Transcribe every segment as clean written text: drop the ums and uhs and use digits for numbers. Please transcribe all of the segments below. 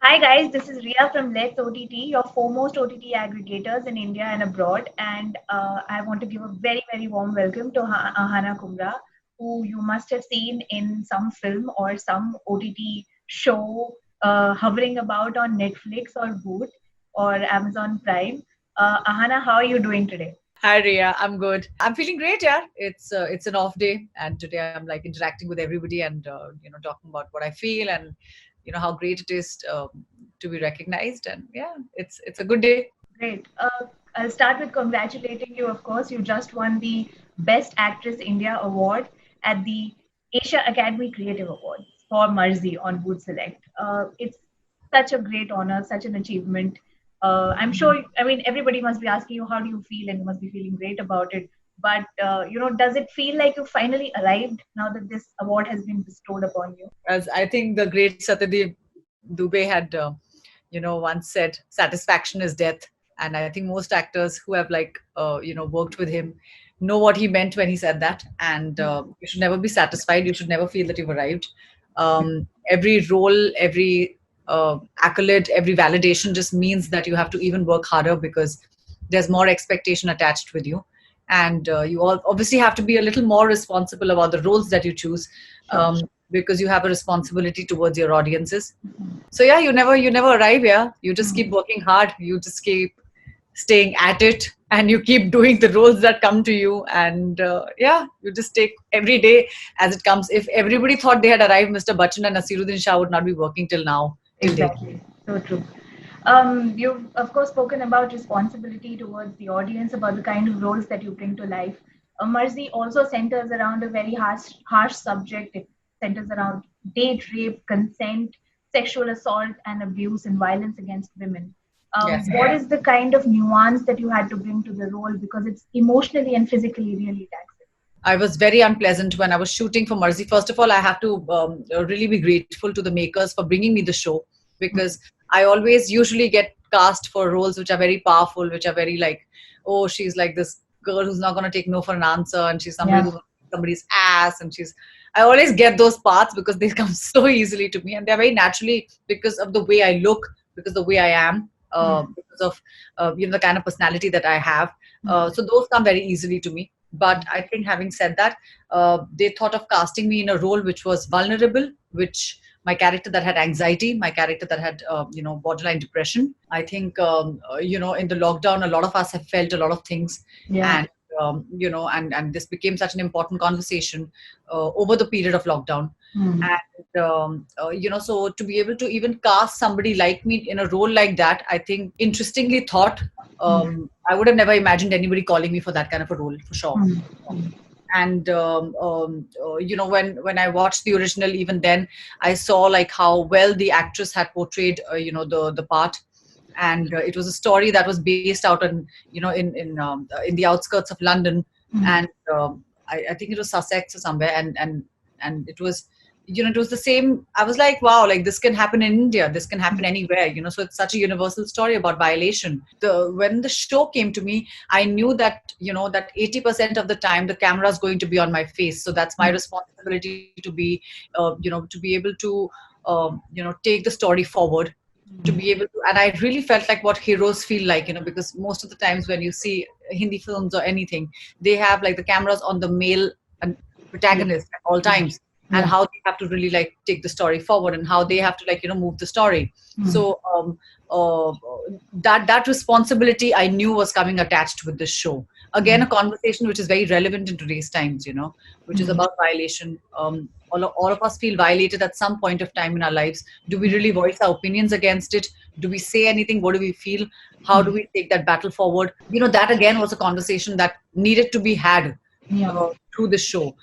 Hi guys, this is Ria from Let's OTT, your foremost OTT aggregators in India and abroad. And I want to give a very, very warm welcome to Aahana Kumra, who you must have seen in some film or some OTT show hovering about on Netflix or Voot or Amazon Prime. Ahana, how are you doing today? Hi Ria, I'm good. I'm feeling great. Yeah, it's an off day, and today I'm like interacting with everybody and talking about what I feel and how great it is to be recognized. And yeah, it's a good day. Great. I'll start with congratulating you, of course. You just won the Best Actress India Award at the Asia Academy Creative Awards for Marzi on Voot Select. It's such a great honor, such an achievement. I'm sure, I mean, everybody must be asking you, how do you feel? And you must be feeling great about it. But, does it feel like you finally arrived now that this award has been bestowed upon you? As I think the great Satyadeep Dubey had once said, satisfaction is death. And I think most actors who have worked with him know what he meant when he said that. And you should never be satisfied. You should never feel that you've arrived. Every role, every accolade, every validation just means that you have to even work harder because there's more expectation attached with you. And you all obviously have to be a little more responsible about the roles that you choose, because you have a responsibility towards your audiences. So yeah, you never arrive. Yeah, you just keep working hard. You just keep staying at it, and you keep doing the roles that come to you. And yeah, you just take every day as it comes. If everybody thought they had arrived, Mr. Bachchan and Nasiruddin Shah would not be working till now, till date. Exactly. So true. You've, of course, spoken about responsibility towards the audience, about the kind of roles that you bring to life. Marzi also centers around a very harsh subject. It centers around date rape, consent, sexual assault, and abuse and violence against women. Yes. What is the kind of nuance that you had to bring to the role? Because it's emotionally and physically really taxing. I was very unpleasant when I was shooting for Marzi. First of all, I have to really be grateful to the makers for bringing me the show, because I always usually get cast for roles which are very powerful, which are very like, oh, she's like this girl who's not going to take no for an answer, and she's somebody Yeah. who's gonna kick somebody's ass, and she's. I always get those parts because they come so easily to me, and they're very naturally because of the way I look, because the way I am, because of the kind of personality that I have. So those come very easily to me. But I think, having said that, they thought of casting me in a role which was vulnerable, which my character that had anxiety, my character that had borderline depression. I think in the lockdown, a lot of us have felt a lot of things, Yeah. and and this became such an important conversation over the period of lockdown. Mm. And so to be able to even cast somebody like me in a role like that, I think interestingly thought. I would have never imagined anybody calling me for that kind of a role, for sure. Mm. And when I watched the original, even then I saw like how well the actress had portrayed the part. And it was a story that was based out in the outskirts of London. Mm. And I think it was Sussex or somewhere. And it was, it was the same. I was like, wow, like this can happen in India, this can happen anywhere, so it's such a universal story about violation. When the show came to me, I knew that that 80% of the time the camera is going to be on my face, so that's my responsibility to be to be able to take the story forward, to be able to. And I really felt like what heroes feel like, because most of the times when you see Hindi films or anything, they have like the cameras on the male and protagonist at all times, and Yeah. how they have to really like take the story forward, and how they have to like move the story. So uh, that responsibility I knew was coming attached with this show. Again, a conversation which is very relevant in today's times, which is about violation. All of us feel violated at some point of time in our lives. Do we really voice our opinions against it? Do we say anything? What do we feel? How do we take that battle forward? That again was a conversation that needed to be had Yeah. through the show.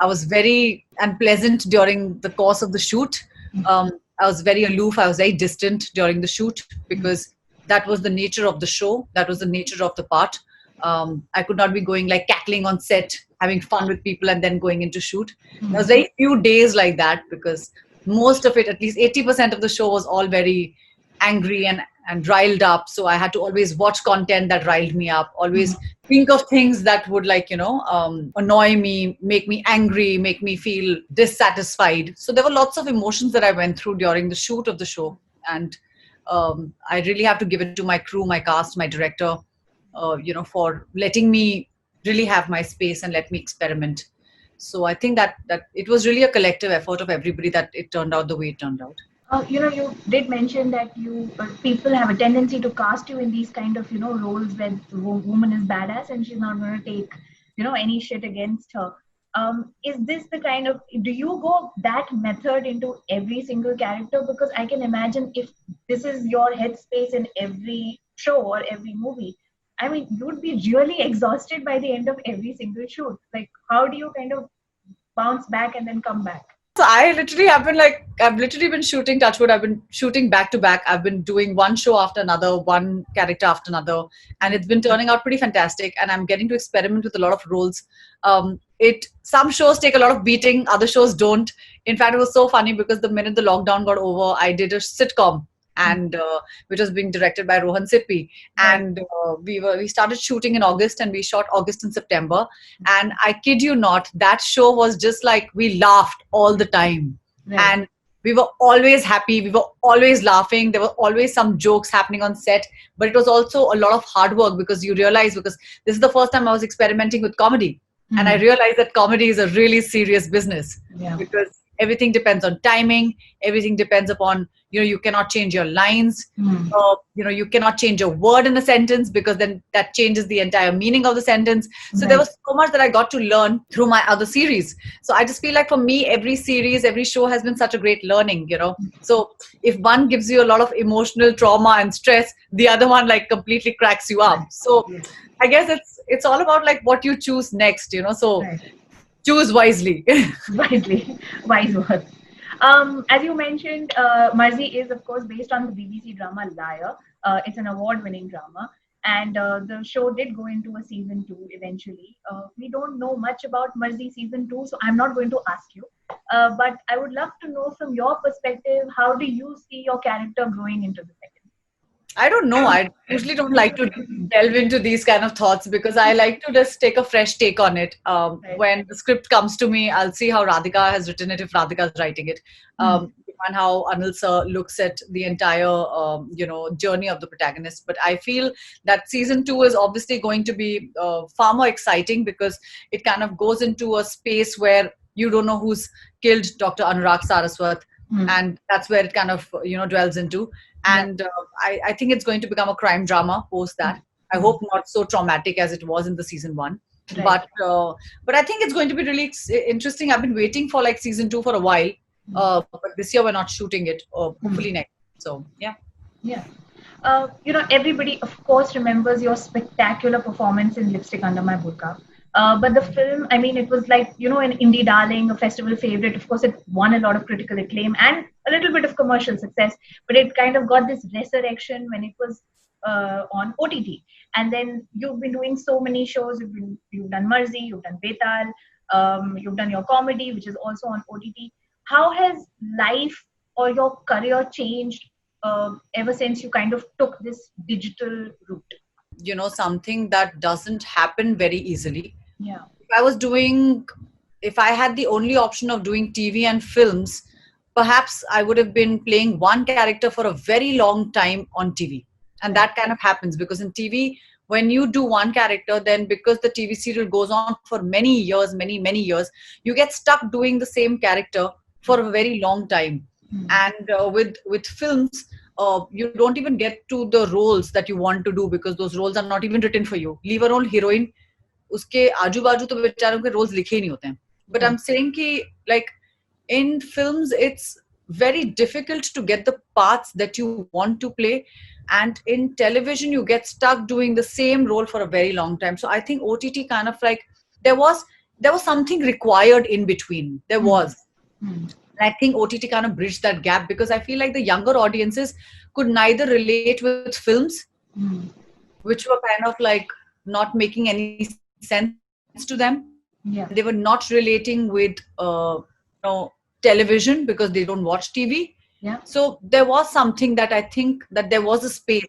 I was very unpleasant during the course of the shoot. I was very aloof. I was very distant during the shoot, because that was the nature of the show. That was the nature of the part. I could not be going like cackling on set, having fun with people, and then going into shoot. There was very few days like that, because most of it, at least 80% of the show, was all very angry and riled up. So I had to always watch content that riled me up, always think of things that would annoy me, make me angry, make me feel dissatisfied. So there were lots of emotions that I went through during the shoot of the show. And I really have to give it to my crew, my cast, my director, for letting me really have my space and let me experiment. So I think that it was really a collective effort of everybody that it turned out the way it turned out. You did mention that you people have a tendency to cast you in these kind of roles where the woman is badass and she's not going to take any shit against her. Is this the kind of, do you go that method into every single character? Because I can imagine if this is your headspace in every show or every movie, I mean, you'd be really exhausted by the end of every single shoot. Like, how do you kind of bounce back and then come back? So I've literally been shooting, Touchwood, I've been shooting back to back. I've been doing one show after another, one character after another, and it's been turning out pretty fantastic. And I'm getting to experiment with a lot of roles. Some shows take a lot of beating, other shows don't. In fact, it was so funny because the minute the lockdown got over, I did a sitcom, and which was being directed by Rohan Sippy. And we started shooting in August, and we shot August and September. And I kid you not, that show was just like, we laughed all the time. Right. And we were always happy, we were always laughing, there were always some jokes happening on set. But it was also a lot of hard work, because you realize, because this is the first time I was experimenting with comedy. And I realized that comedy is a really serious business. Yeah. Because everything depends on timing, everything depends upon, you cannot change your lines, you cannot change a word in a sentence, because then that changes the entire meaning of the sentence. So there was so much that I got to learn through my other series. So I just feel like for me, every series, every show has been such a great learning, So if one gives you a lot of emotional trauma and stress, the other one like completely cracks you up. So I guess it's all about like what you choose next, so choose wisely. Wisely, wise words. As you mentioned, Marzi is of course based on the BBC drama Liar. It's an award-winning drama, and the show did go into a season 2 eventually. We don't know much about Marzi season 2, so I'm not going to ask you. But I would love to know from your perspective, how do you see your character growing into the second? I don't know. I usually don't like to delve into these kind of thoughts, because I like to just take a fresh take on it. When the script comes to me, I'll see how Radhika has written it, if Radhika is writing it, and how Anil sir looks at the entire, journey of the protagonist. But I feel that season 2 is obviously going to be far more exciting, because it kind of goes into a space where you don't know who's killed Dr. Anurag Saraswat. And that's where it kind of, dwells into. And I think it's going to become a crime drama post that. I hope not so traumatic as it was in the season 1. But I think it's going to be really interesting. I've been waiting for like season 2 for a while. But this year we're not shooting it. Hopefully next. So yeah. Yeah. Everybody, of course, remembers your spectacular performance in Lipstick Under My Burkha. But the film, I mean, it was like, an indie darling, a festival favorite. Of course, it won a lot of critical acclaim and a little bit of commercial success. But it kind of got this resurrection when it was on OTT. And then you've been doing so many shows. You've done Marzi, you've done Betal, you've done your comedy, which is also on OTT. How has life or your career changed ever since you kind of took this digital route? Something that doesn't happen very easily. Yeah. If I had the only option of doing TV and films, perhaps I would have been playing one character for a very long time on TV. And that kind of happens, because in TV, when you do one character, then because the TV serial goes on for many years, many years, you get stuck doing the same character for a very long time. And with films, you don't even get to the roles that you want to do, because those roles are not even written for you. Leave a role heroine, uske aaju baaju to becharon ke roles likhe nahi hote hain. But I'm saying ki, like, in films, it's very difficult to get the parts that you want to play. And in television, you get stuck doing the same role for a very long time. So I think OTT kind of like, there was something required in between. There was. And I think OTT kind of bridged that gap, because I feel like the younger audiences could neither relate with films, which were kind of like not making any sense to them. Yeah. They were not relating with television, because they don't watch TV. Yeah. So there was something that I think that there was a space.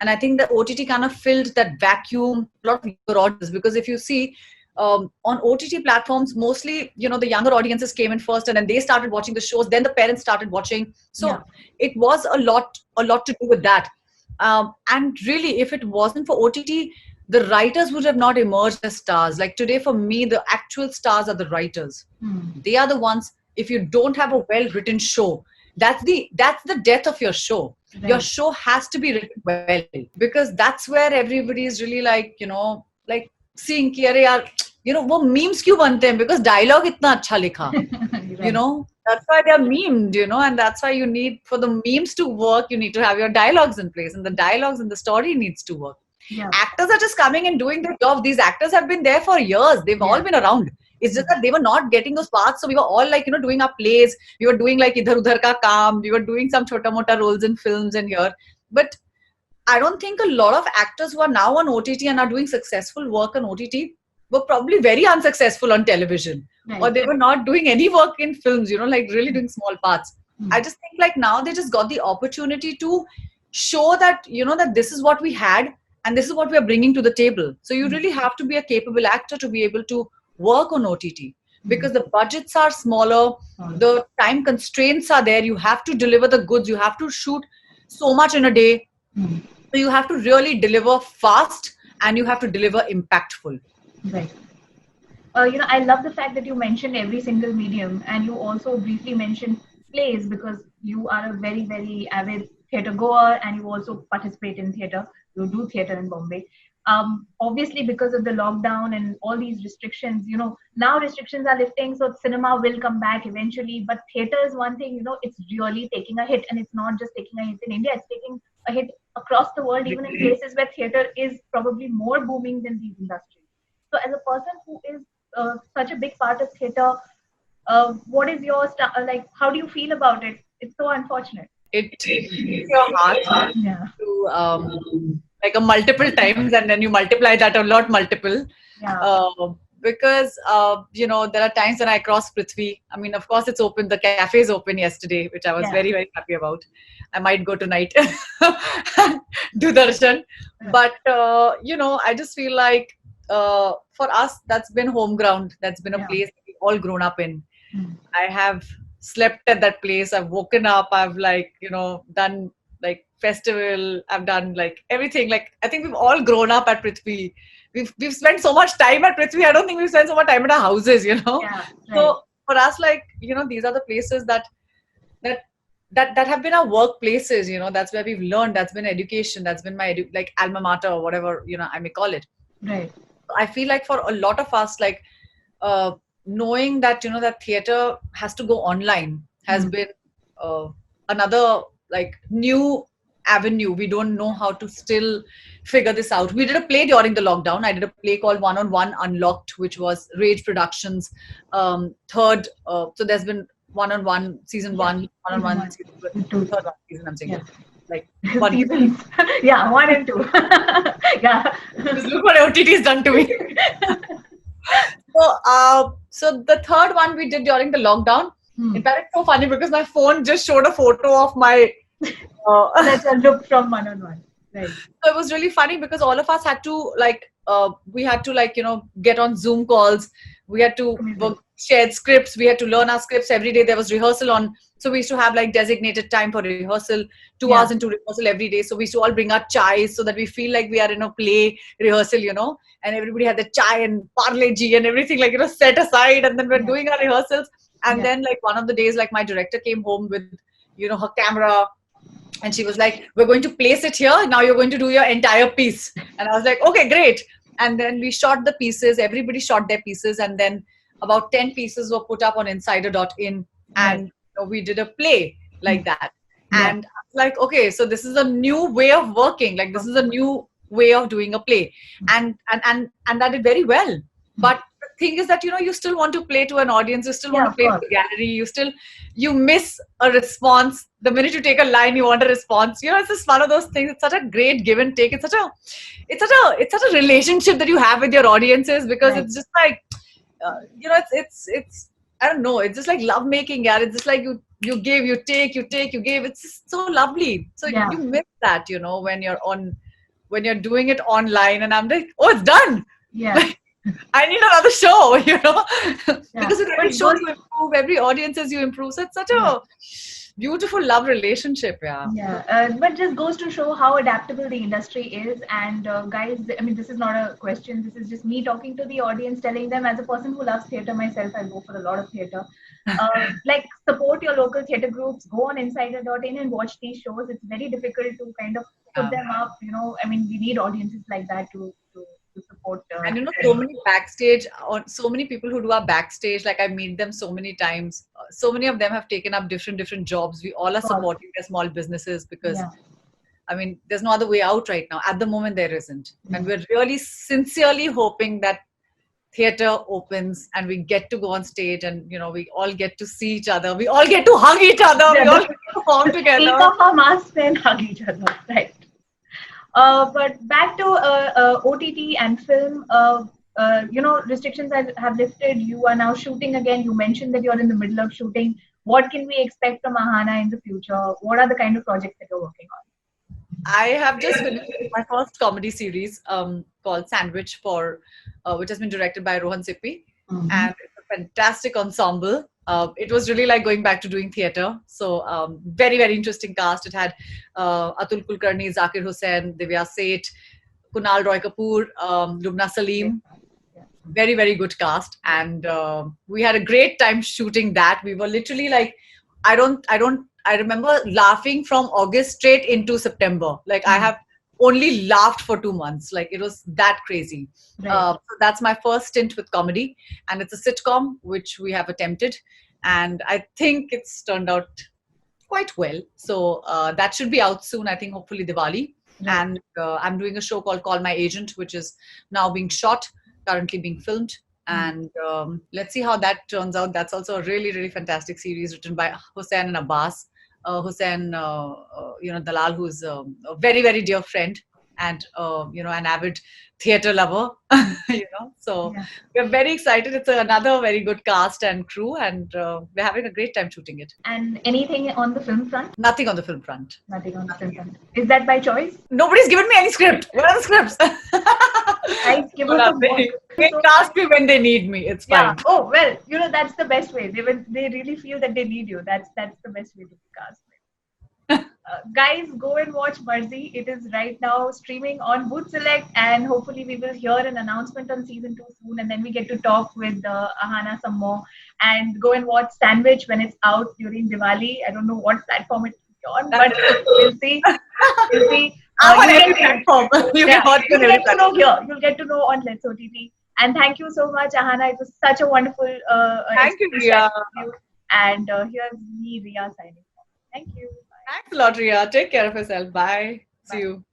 And I think the OTT kind of filled that vacuum, a lot of your audience, because if you see, on OTT platforms, mostly, the younger audiences came in first, and then they started watching the shows. Then the parents started watching. So it was a lot to do with that. And really, if it wasn't for OTT, the writers would have not emerged as stars. Like today, for me, the actual stars are the writers. They are the ones. If you don't have a well-written show, that's the death of your show. Right. Your show has to be written well, because that's where everybody is really like, like seeing कि अरे यार, वो memes क्यों बनते हैं? Because dialogue इतना अच्छा लिखा. Right. That's why they're memed, and that's why you need, for the memes to work, you need to have your dialogues in place, and the dialogues and the story needs to work. Yeah. Actors are just coming and doing their job. These actors have been there for years. They've all been around. It's just that they were not getting those parts. So we were all like, doing our plays. We were doing like idhar udhar ka kaam. We were doing some chota mota roles in films and here. But I don't think a lot of actors who are now on OTT and are doing successful work on OTT were probably very unsuccessful on television. Right. Or they were not doing any work in films, like really doing small parts. I just think like now they just got the opportunity to show that, that this is what we had and this is what we are bringing to the table. So you really have to be a capable actor to be able to work on OTT, because the budgets are smaller, the time constraints are there. You have to deliver the goods. You have to shoot so much in a day. So you have to really deliver fast and you have to deliver impactful. Right. I love the fact that you mentioned every single medium, and you also briefly mentioned plays, because you are a very, very avid theatre goer and you also participate in theatre. You do theatre in Bombay. Obviously, because of the lockdown and all these restrictions, now restrictions are lifting, so cinema will come back eventually. But theatre is one thing, it's really taking a hit, and it's not just taking a hit in India, it's taking a hit across the world, even in places where theatre is probably more booming than these industries. So as a person who is such a big part of theatre, what is your how do you feel about it? It's so unfortunate. It hits your heart to like a multiple times, and then you multiply that a lot multiple. Because there are times when I cross Prithvi. I mean, of course, it's open. The cafe is open yesterday, which I was very, very happy about. I might go tonight, do darshan. But I just feel like for us, that's been home ground. That's been a place we've all grown up in. I have slept at that place. I've woken up. I've done like festival. I've done like everything. Like I think we've all grown up at Prithvi. We've spent so much time at Prithvi. I don't think we've spent so much time at our houses. Yeah, right. So for us, these are the places that have been our workplaces. That's where we've learned. That's been education. That's been my alma mater or whatever I may call it. Right. I feel like for a lot of us, knowing that that theatre has to go online has been another new avenue. We don't know how to still figure this out. We did a play during the lockdown. I did a play called One on One Unlocked, which was Rage Productions third. So there's been One on One season 1, One on One season 2, third one season. I'm saying one seasons. 1 and 2. Just look what OTT has done to me. So the third one we did during the lockdown. In fact, it's so funny because my phone just showed a photo of my that's a look from One on One. Right. So it was really funny because all of us had to we had to get on Zoom calls. We had to work shared scripts. We had to learn our scripts every day. There was rehearsal on. So we used to have designated time for rehearsal, 2 hours into rehearsal every day. So we used to all bring our chai so that we feel like we are in a play rehearsal, and everybody had the chai and parle ji and everything set aside. And then we're doing our rehearsals. And then one of the days, my director came home with, her camera. And she was like, we're going to place it here. Now you're going to do your entire piece. And I was like, okay, great. And then we shot the pieces. Everybody shot their pieces. And then about 10 pieces were put up on insider.in. And we did a play like that. And I was like, okay, so this is a new way of working. This is a new way of doing a play. And that did very well. But the thing is that, you still want to play to an audience. You still want to play to the gallery. You miss a response. The minute you take a line, you want a response. It's just one of those things. It's such a great give and take. It's such a relationship that you have with your audiences, because it's just it's I don't know. It's just like love making. Yeah, it's just like you give, you take, you take, you give. It's just so lovely. So you miss that, when you're doing it online, and I'm like, oh, it's done. Yeah. I need another show, Yeah, because with but every it show goes. you improve, every audience as you improve. So it's such Yeah. a beautiful love relationship, yeah. Yeah, but just goes to show how adaptable the industry is. And guys, I mean, this is not a question. This is just me talking to the audience, telling them as a person who loves theater myself, I go for a lot of theater. Like, support your local theater groups, go on insider.in and watch these shows. It's very difficult to kind of put Um, them up. I mean, we need audiences like that to support. and so many backstage, or so many people who do our backstage, like I meet them so many times. So many of them have taken up different jobs. We all are Cause. supporting their small businesses because Yeah. I mean, there's no other way out right now. At the moment, there isn't. And Mm. we're really sincerely hoping that theater opens and we get to go on stage and, we all get to see each other. We all get to hug each other. We all get to perform Take together. off our masks and hug each other. Right. But back to OTT and film. Restrictions have lifted. You are now shooting again. You mentioned that you're in the middle of shooting. What can we expect from Aahana in the future? What are the kind of projects that you're working on? I have just finished my first comedy series called Sandwich, which has been directed by Rohan Sippy. Mm-hmm. And it's a fantastic ensemble. It was really like going back to doing theater. So very, very interesting cast. It had Atul Kulkarni, Zakir Hussain, Divya Seth, Kunal Roy Kapoor, Lubna Salim. Very, very good cast. And we had a great time shooting that. We were literally like, I remember laughing from August straight into September. Like I have only laughed for 2 months. Like it was that crazy. Right. So that's my first stint with comedy, and it's a sitcom which we have attempted, and I think it's turned out quite well. So that should be out soon. I think hopefully Diwali. Right. And I'm doing a show called Call My Agent, which is now being shot, currently being filmed. And let's see how that turns out. That's also a really, really fantastic series written by Hussain and Abbas. Hussain, Dalal, who's a very, very dear friend and, an avid theater lover, So Yeah. we're very excited. It's another very good cast and crew, and we're having a great time shooting it. And anything on the film front? Nothing on the film front. Nothing on the film front. Is that by choice? Nobody's given me any script. Where are the scripts? Guys, give us a Nothing. vote. They So- ask me when they need me. It's Yeah. fine. Oh well, that's the best way. They really feel that they need you. That's the best way to be cast. Guys, go and watch Marzi. It is right now streaming on Voot Select, and hopefully we will hear an announcement on season 2 soon, and then we get to talk with Aahana some more. And go and watch Sandwich when it's out during Diwali. I don't know what platform it's on, but we'll see. We'll see. I'm on You every get- platform. You yeah, can watch you'll on every get to platform. know here. You'll get to know on Let's OTT. And thank you so much, Aahana. It was such a wonderful Thank you, experience Ria. with you. And here's me, Ria, signing off. Thank you. Bye. Thanks a lot, Ria. Take care of yourself. Bye. See Bye. you.